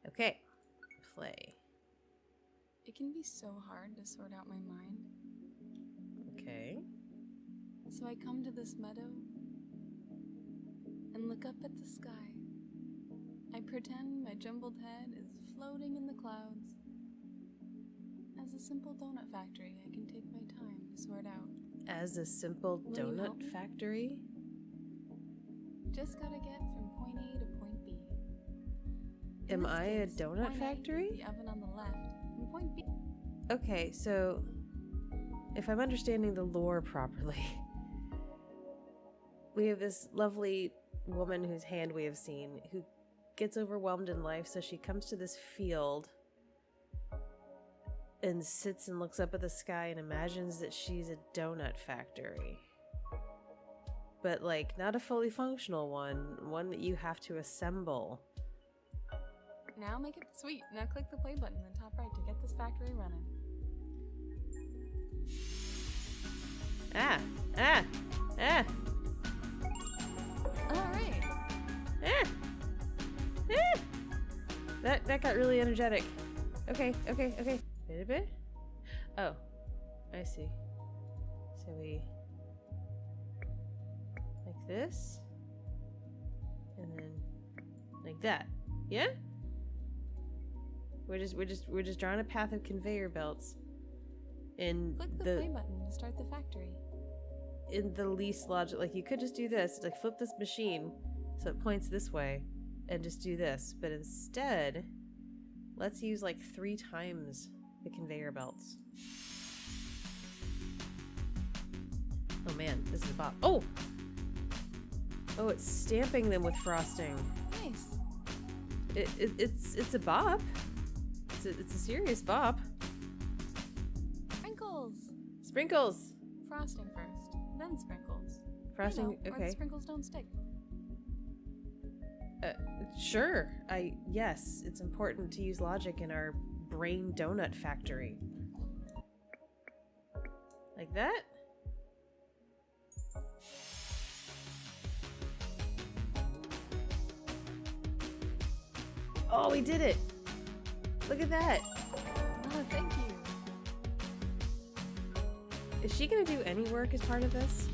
Okay. Play. It can be so hard to sort out my mind. Okay. So I come to this meadow and look up at the sky. I pretend my jumbled head is floating in the clouds. As a simple donut factory, I can take my time to sort out. As a simple Will you help donut me? factory? Just gotta get from point A to point B. In Am this I a case, donut point factory? A is the oven on the left, and point B. Okay, so if I'm understanding the lore properly, we have this lovely woman whose hand we have seen who gets overwhelmed in life, so she comes to this field and sits and looks up at the sky and imagines that she's a donut factory. But, like, not a fully functional one that you have to assemble. Now make it sweet. Now click the play button in the top right to get this factory running. Ah! Alright. That got really energetic. Okay. Bit a bit? Oh. I see. So we like this. And then like that. Yeah? We're just drawing a path of conveyor belts in Click the play button to start the factory. in the least logic. Like, you could just do this, like flip this machine so it points this way and just do this, but instead let's use like 3 times the conveyor belts. Oh man, this is a bop. Oh, it's stamping them with frosting. Nice. It's a bop. It's a serious bop. Sprinkles. Sprinkles. Frosting first, then sprinkles. Frosting. Or the Okay. sprinkles don't stick. Sure. Yes, it's important to use logic in our brain donut factory. Like that? Oh, we did it! Look at that! Oh, thank you. Is she gonna do any work as part of this?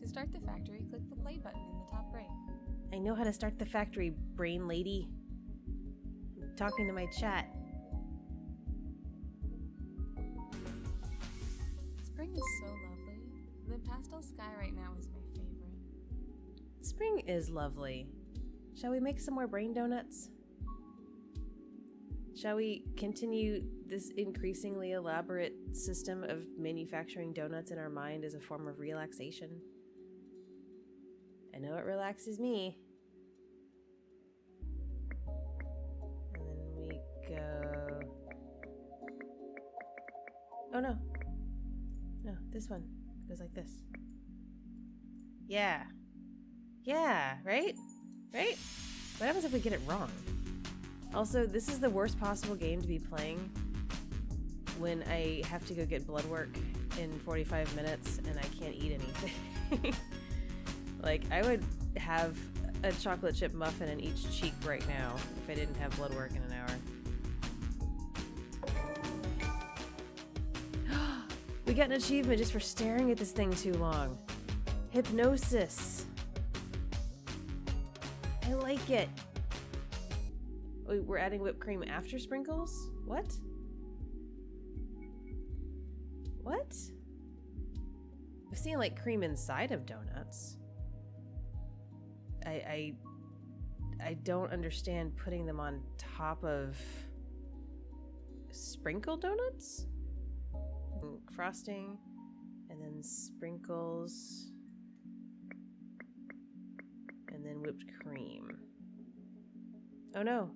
To start the factory, click the play button in the top right. I know how to start the factory, brain lady. I'm talking to my chat. Spring is so lovely. The pastel sky right now is my favorite. Spring is lovely. Shall we make some more brain donuts? Shall we continue this increasingly elaborate system of manufacturing donuts in our mind as a form of relaxation? I know it relaxes me. And then we go... Oh no. No, this one goes like this. Yeah. Yeah, right? Right? What happens if we get it wrong? Also, this is the worst possible game to be playing when I have to go get blood work in 45 minutes and I can't eat anything. Like, I would have a chocolate chip muffin in each cheek right now if I didn't have blood work in an hour. We got an achievement just for staring at this thing too long. Hypnosis. I like it. Wait, we're adding whipped cream after sprinkles? What? What? I've seen like cream inside of donuts. I don't understand putting them on top of sprinkled donuts? Frosting and then sprinkles and then whipped cream. Oh no,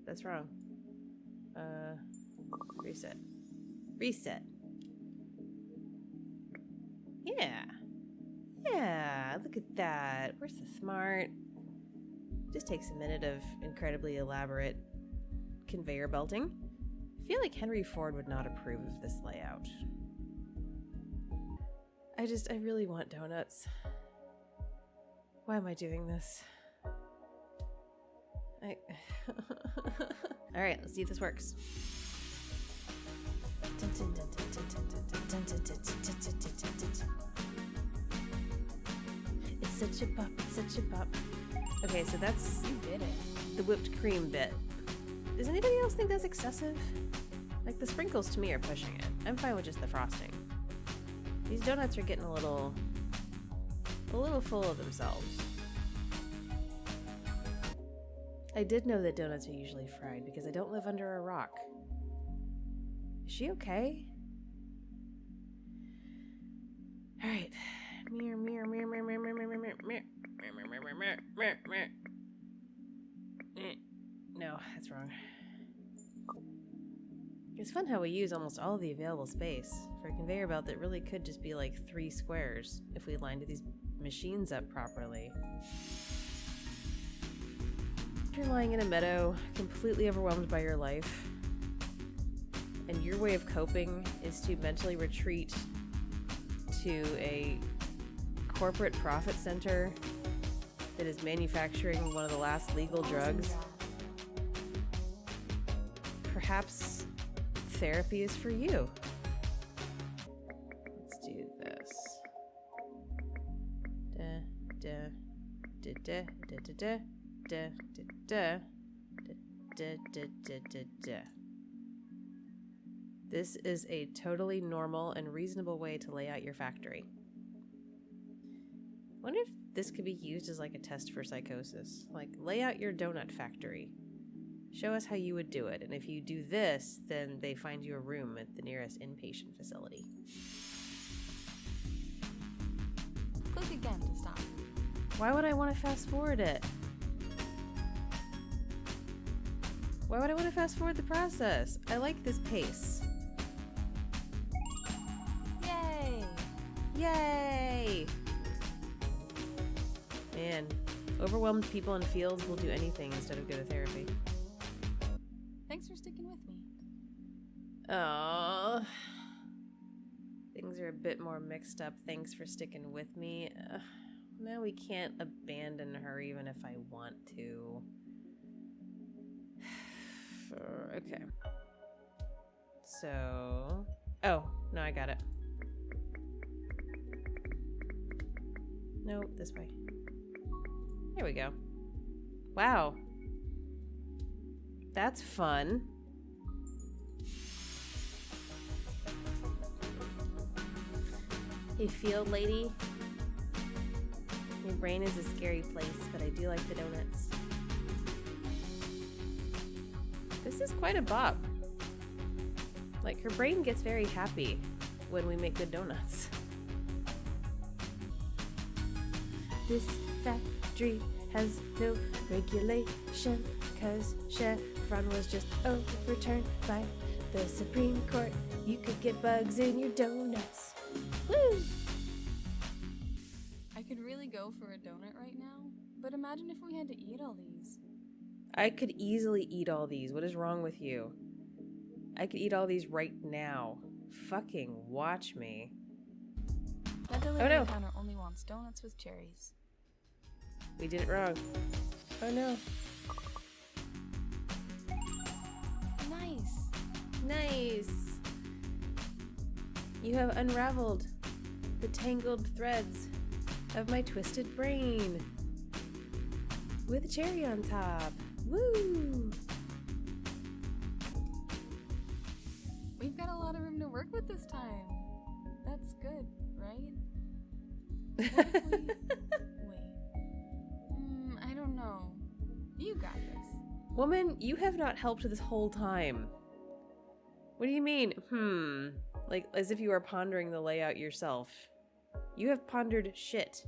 that's wrong. Reset. Yeah, look at that. Where's the smart? Just takes a minute of incredibly elaborate conveyor belting. I feel like Henry Ford would not approve of this layout. I really want donuts. Why am I doing this? Alright, let's see if this works. It's such a bop, it's such a bop. Okay, so that's You did it. the whipped cream bit. Does anybody else think that's excessive? Like, the sprinkles to me are pushing it. I'm fine with just the frosting. These donuts are getting a little full of themselves. I did know that donuts are usually fried because I don't live under a rock. Is she okay? Alright. Mirror, mirror, mirror, mirror, mirror, mirror, mirror, mirror, mirror, mirror, mirror, mirror, mirror. No, that's wrong. It's fun how we use almost all of the available space for a conveyor belt that really could just be like 3 squares if we lined these machines up properly. You're lying in a meadow, completely overwhelmed by your life, and your way of coping is to mentally retreat to a corporate profit center that is manufacturing one of the last legal drugs. Perhaps therapy is for you. Let's do this. Da da da da da da da da da da da da. This is a totally normal and reasonable way to lay out your factory. I wonder if this could be used as like a test for psychosis. Like, lay out your donut factory. Show us how you would do it, and if you do this, then they find you a room at the nearest inpatient facility. Click again to stop. Why would I want to fast forward it? Why would I want to fast forward the process? I like this pace. Yay! Yay! Man, overwhelmed people in fields will do anything instead of go to therapy. Thanks for sticking with me. Oh, things are a bit more mixed up. Thanks for sticking with me. Now we can't abandon her even if I want to. Okay. So... Oh, no, I got it. No, this way. There we go. Wow. That's fun. Hey, field lady. Your brain is a scary place, but I do like the donuts. This is quite a bop. Like, her brain gets very happy when we make good donuts. This factory has no regulation, 'cause Chevron was just overturned by the Supreme Court. You could get bugs in your donuts. Woo! I could really go for a donut right now, but imagine if we had to eat all these. I could easily eat all these. What is wrong with you? I could eat all these right now. Fucking watch me. That delivery counter only wants donuts with cherries. We did it wrong. Oh no. Nice. Nice. You have unraveled the tangled threads of my twisted brain with a cherry on top. Woo! We've got a lot of room to work with this time. That's good, right? What if we... Wait. I don't know. You got this. Woman, you have not helped this whole time. What do you mean? Like, as if you are pondering the layout yourself. You have pondered shit.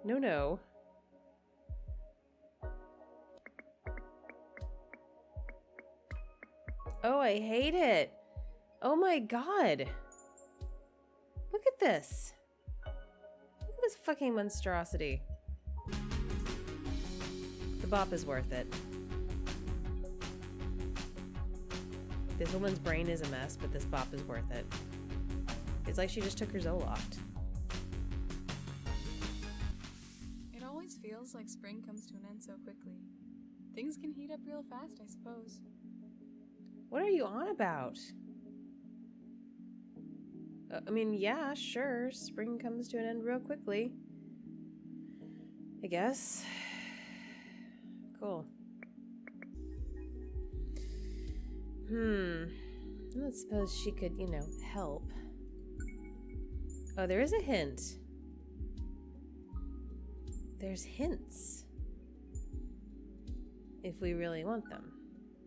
No. Oh, I hate it. Oh my god. Look at this. Look at this fucking monstrosity. The bop is worth it. This woman's brain is a mess, but this bop is worth it. It's like she just took her Zoloft. It always feels like spring comes to an end so quickly. Things can heat up real fast, I suppose. What are you on about? I mean, yeah, sure. Spring comes to an end real quickly. I guess. Cool. Let's suppose she could, help. Oh, there is a hint. There's hints. If we really want them.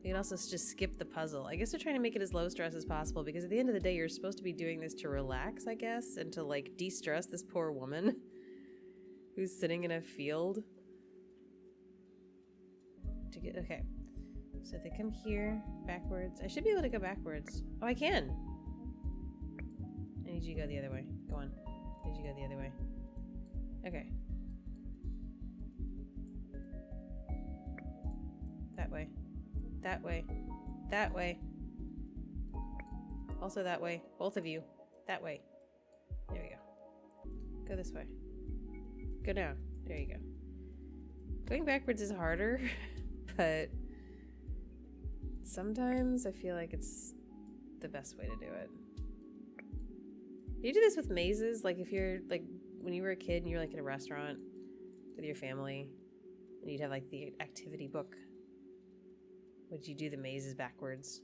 We can also just skip the puzzle. I guess they're trying to make it as low stress as possible because at the end of the day, you're supposed to be doing this to relax, I guess, and to, like, de-stress this poor woman who's sitting in a field. Okay. So if they come here, backwards. I should be able to go backwards. Oh, I can! I need you to go the other way. Go on. I need you to go the other way. Okay. That way. That way. That way. Also that way. Both of you. That way. There we go. Go this way. Go down. There you go. Going backwards is harder, but sometimes I feel like it's the best way to do it. You do this with mazes? Like if you're, like, when you were a kid and you were, like, in a restaurant with your family and you'd have, like, the activity book. Would you do the mazes backwards?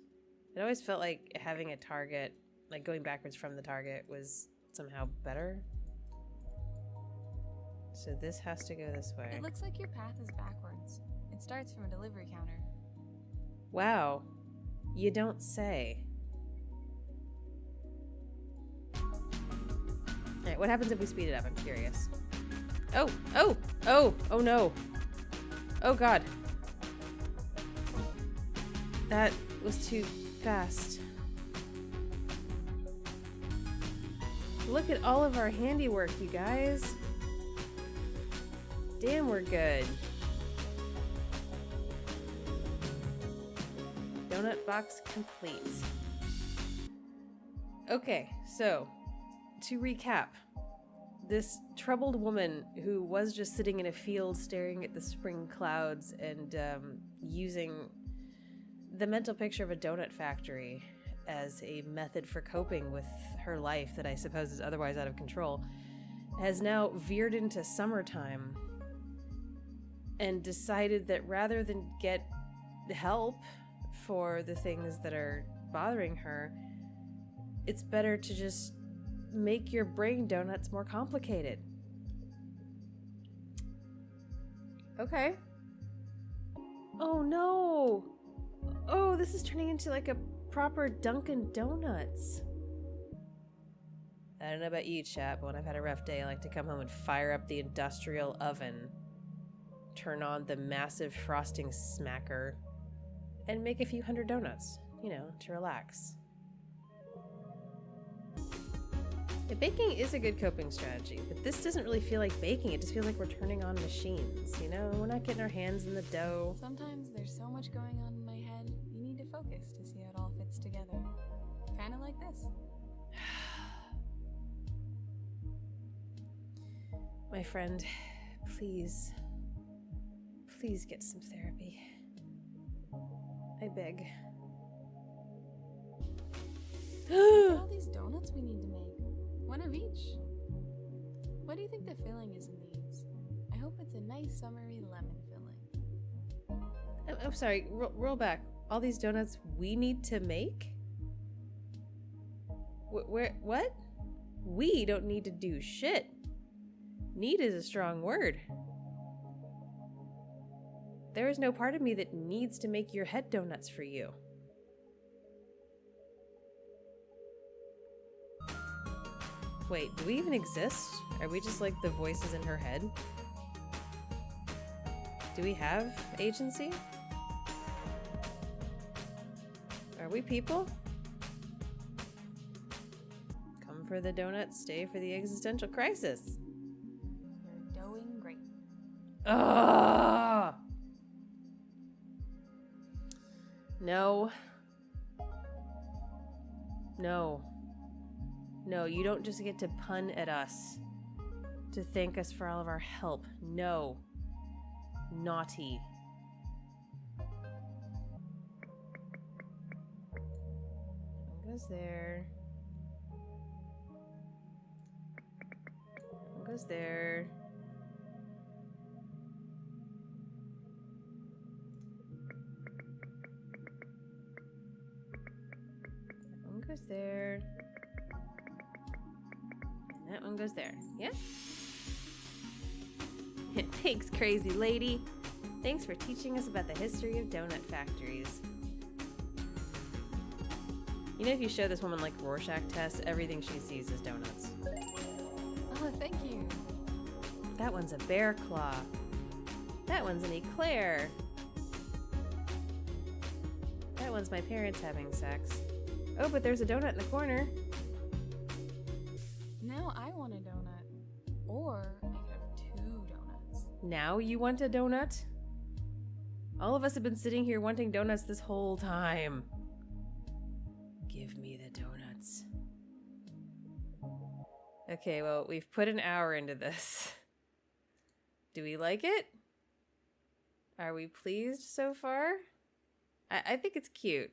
It always felt like having a target, like going backwards from the target, was somehow better. So this has to go this way. It looks like your path is backwards. It starts from a delivery counter. Wow. You don't say. Alright, what happens if we speed it up? I'm curious. Oh! Oh! Oh! Oh no! Oh god. That was too fast. Look at all of our handiwork, you guys. Damn, we're good. Donut box complete. Okay, so to recap, this troubled woman who was just sitting in a field staring at the spring clouds and using the mental picture of a donut factory as a method for coping with her life that I suppose is otherwise out of control, has now veered into summertime and decided that rather than get help for the things that are bothering her, it's better to just make your brain donuts more complicated. Okay. Oh no! Oh, this is turning into like a proper Dunkin' Donuts. I don't know about you, chat, but when I've had a rough day, I like to come home and fire up the industrial oven, turn on the massive frosting smacker, and make a few hundred donuts, to relax. Yeah, baking is a good coping strategy, but this doesn't really feel like baking. It just feels like we're turning on machines, We're not getting our hands in the dough. Sometimes there's so much going on in my head, you need to focus to see how it all fits together. Kind of like this. My friend, please get some therapy. I beg. Look at all these donuts we need to make. One of each. What do you think the filling is in these? I hope it's a nice summery lemon filling. I'm sorry, roll back. All these donuts we need to make? What? We don't need to do shit. Need is a strong word. There is no part of me that needs to make your head donuts for you. Wait, do we even exist? Are we just like the voices in her head? Do we have agency? Are we people? Come for the donuts, stay for the existential crisis. You're doing great. Ugh! No. No. No, you don't just get to pun at us to thank us for all of our help. No. Naughty. goes there. That one goes there. That one goes there. And that one goes there. Yeah? Thanks, crazy lady. Thanks for teaching us about the history of donut factories. You know, if you show this woman like Rorschach tests, everything she sees is donuts. Oh, thank you. That one's a bear claw. That one's an eclair. That one's my parents having sex. Oh, but there's a donut in the corner. Now I want a donut. Or I could have 2 donuts. Now you want a donut? All of us have been sitting here wanting donuts this whole time. Give me the donuts. Okay, well, we've put an hour into this. Do we like it? Are we pleased so far? I think it's cute.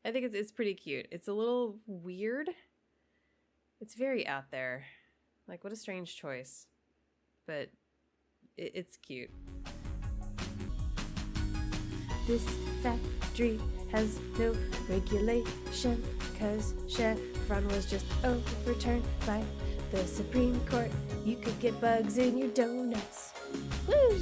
I think it's pretty cute. It's a little weird. It's very out there. Like, what a strange choice. But it's cute. This factory has no regulation, 'cause Chevron was just overturned by the Supreme Court. You could get bugs in your donuts. Woo!